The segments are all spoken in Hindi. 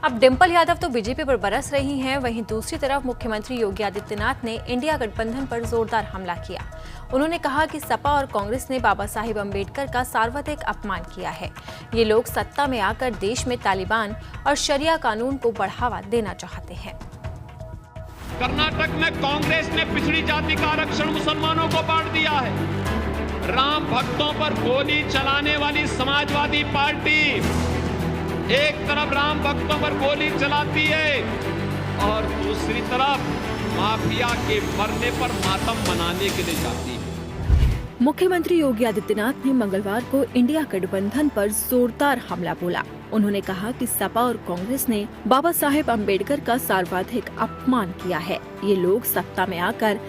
अब डिंपल यादव तो बीजेपी पर बरस रही हैं, वहीं दूसरी तरफ मुख्यमंत्री योगी आदित्यनाथ ने इंडिया गठबंधन पर जोरदार हमला किया। उन्होंने कहा कि सपा और कांग्रेस ने बाबा साहिब अम्बेडकर का सार्वत्रिक अपमान किया है। ये लोग सत्ता में आकर देश में तालिबान और शरिया कानून को बढ़ावा देना चाहते हैं। कर्नाटक में कांग्रेस ने पिछड़ी जाति का आरक्षण मुसलमानों को बांट दिया है। राम भक्तों पर गोली चलाने वाली समाजवादी पार्टी एक तरफ राम भक्तों पर गोली चलाती है और दूसरी तरफ माफिया के मरने पर मातम मनाने के लिए जाती है। मुख्यमंत्री योगी आदित्यनाथ ने मंगलवार को इंडिया गठबंधन पर जोरदार हमला बोला। उन्होंने कहा कि सपा और कांग्रेस ने बाबा साहेब अम्बेडकर का सर्वाधिक अपमान किया है। ये लोग सत्ता में आकर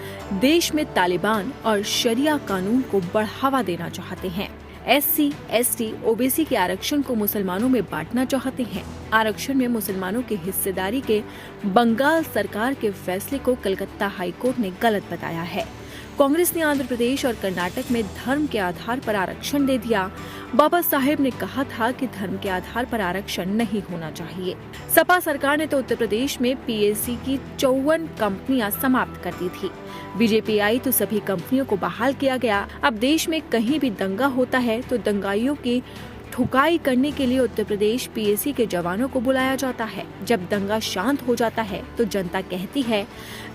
देश में तालिबान और शरिया कानून को बढ़ावा देना चाहते हैं। SC, ST, OBC के आरक्षण को मुसलमानों में बांटना चाहते हैं। आरक्षण में मुसलमानों की हिस्सेदारी के बंगाल सरकार के फैसले को कलकत्ता हाईकोर्ट ने गलत बताया है। कांग्रेस ने आंध्र प्रदेश और कर्नाटक में धर्म के आधार पर आरक्षण दे दिया। बाबा साहेब ने कहा था कि धर्म के आधार पर आरक्षण नहीं होना चाहिए। सपा सरकार ने तो उत्तर प्रदेश में PAC की 54 कंपनियां समाप्त कर दी थी। बीजेपी आई तो सभी कंपनियों को बहाल किया गया। अब देश में कहीं भी दंगा होता है तो दंगाइयों की ठुकाई करने के लिए उत्तर प्रदेश PAC के जवानों को बुलाया जाता है। जब दंगा शांत हो जाता है तो जनता कहती है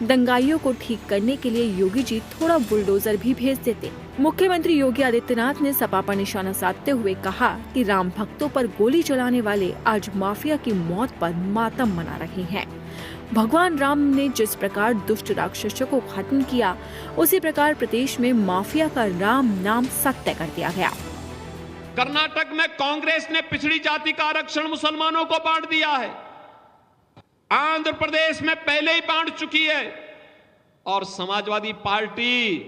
दंगाइयों को ठीक करने के लिए योगी जी थोड़ा बुलडोजर भी भेज देते। मुख्यमंत्री योगी आदित्यनाथ ने सपा पर निशाना साधते हुए कहा कि राम भक्तों पर गोली चलाने वाले आज माफिया की मौत पर मातम मना रहे हैं। भगवान राम ने जिस प्रकार दुष्ट राक्षसों को खत्म किया, उसी प्रकार प्रदेश में माफिया का राम नाम सत्य कर दिया गया। कर्नाटक में कांग्रेस ने पिछड़ी जाति का आरक्षण मुसलमानों को बांट दिया है। आंध्र प्रदेश में पहले ही बांट चुकी है और समाजवादी पार्टी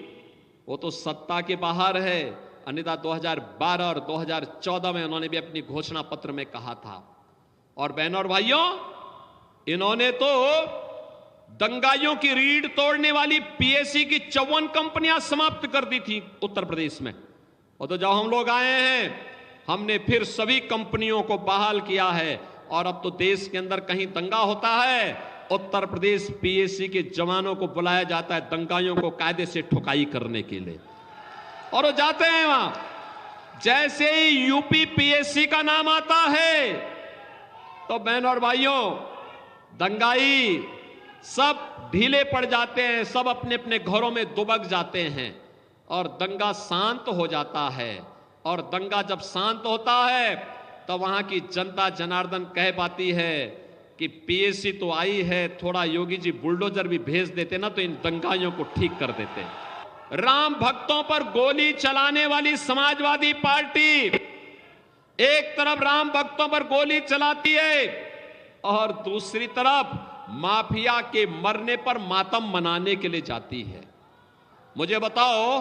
वो तो सत्ता के बाहर है। अन्यथा 2012 और 2014 में उन्होंने भी अपनी घोषणा पत्र में कहा था। और बहनों और भाइयों, इन्होंने तो दंगाइयों की रीढ़ तोड़ने वाली PAC की 54 कंपनियां समाप्त कर दी थी उत्तर प्रदेश में। और तो जब हम लोग आए हैं, हमने फिर सभी कंपनियों को बहाल किया है और अब तो देश के अंदर कहीं दंगा होता है, उत्तर प्रदेश PAC के जवानों को बुलाया जाता है दंगाइयों को कायदे से ठुकाई करने के लिए, और वो जाते हैं वहां। जैसे ही UP PAC का नाम आता है तो बहनों और भाइयों, दंगाई सब ढीले पड़ जाते हैं, सब अपने अपने घरों में दुबक जाते हैं और दंगा शांत हो जाता है। और दंगा जब शांत होता है तो वहां की जनता जनार्दन कह पाती है कि PAC तो आई है, थोड़ा योगी जी बुलडोजर भी भेज देते ना तो इन दंगाइयों को ठीक कर देते। राम भक्तों पर गोली चलाने वाली समाजवादी पार्टी एक तरफ राम भक्तों पर गोली चलाती है और दूसरी तरफ माफिया के मरने पर मातम मनाने के लिए जाती है। मुझे बताओ,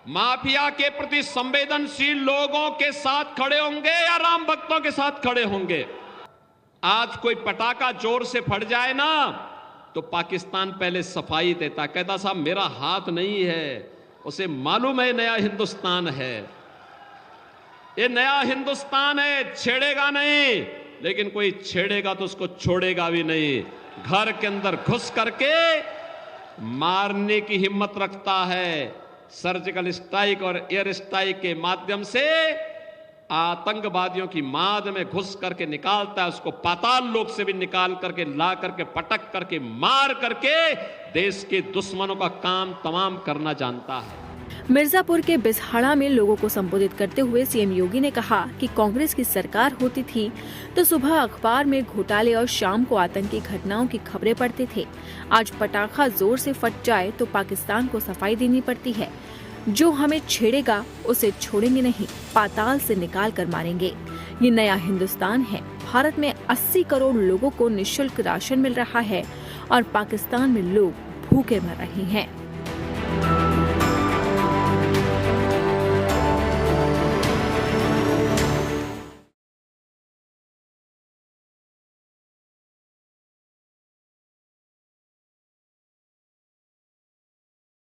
माफिया के प्रति संवेदनशील लोगों के साथ खड़े होंगे या राम भक्तों के साथ खड़े होंगे? आज कोई पटाखा जोर से फट जाए ना तो पाकिस्तान पहले सफाई देता, कहता साहब मेरा हाथ नहीं है, उसे मालूम है नया हिंदुस्तान है, ये नया हिंदुस्तान है, छेड़ेगा नहीं। लेकिन कोई छेड़ेगा तो उसको छोड़ेगा भी नहीं। घर के अंदर घुस करके मारने की हिम्मत रखता है। सर्जिकल स्ट्राइक और एयर स्ट्राइक के माध्यम से आतंकवादियों की माद में घुस करके निकालता है, उसको पाताल लोक से भी निकाल करके ला करके पटक करके मार करके देश के दुश्मनों का काम तमाम करना जानता है। मिर्जापुर के बिसहाड़ा में लोगों को संबोधित करते हुए CM योगी ने कहा कि कांग्रेस की सरकार होती थी तो सुबह अखबार में घोटाले और शाम को आतंकी घटनाओं की खबरें पढ़ते थे। आज पटाखा जोर से फट जाए तो पाकिस्तान को सफाई देनी पड़ती है। जो हमें छेड़ेगा उसे छोड़ेंगे नहीं, पाताल से निकाल कर मारेंगे। ये नया हिंदुस्तान है। भारत में 80 करोड़ लोगों को निःशुल्क राशन मिल रहा है और पाकिस्तान में लोग भूखे मर रहे हैं।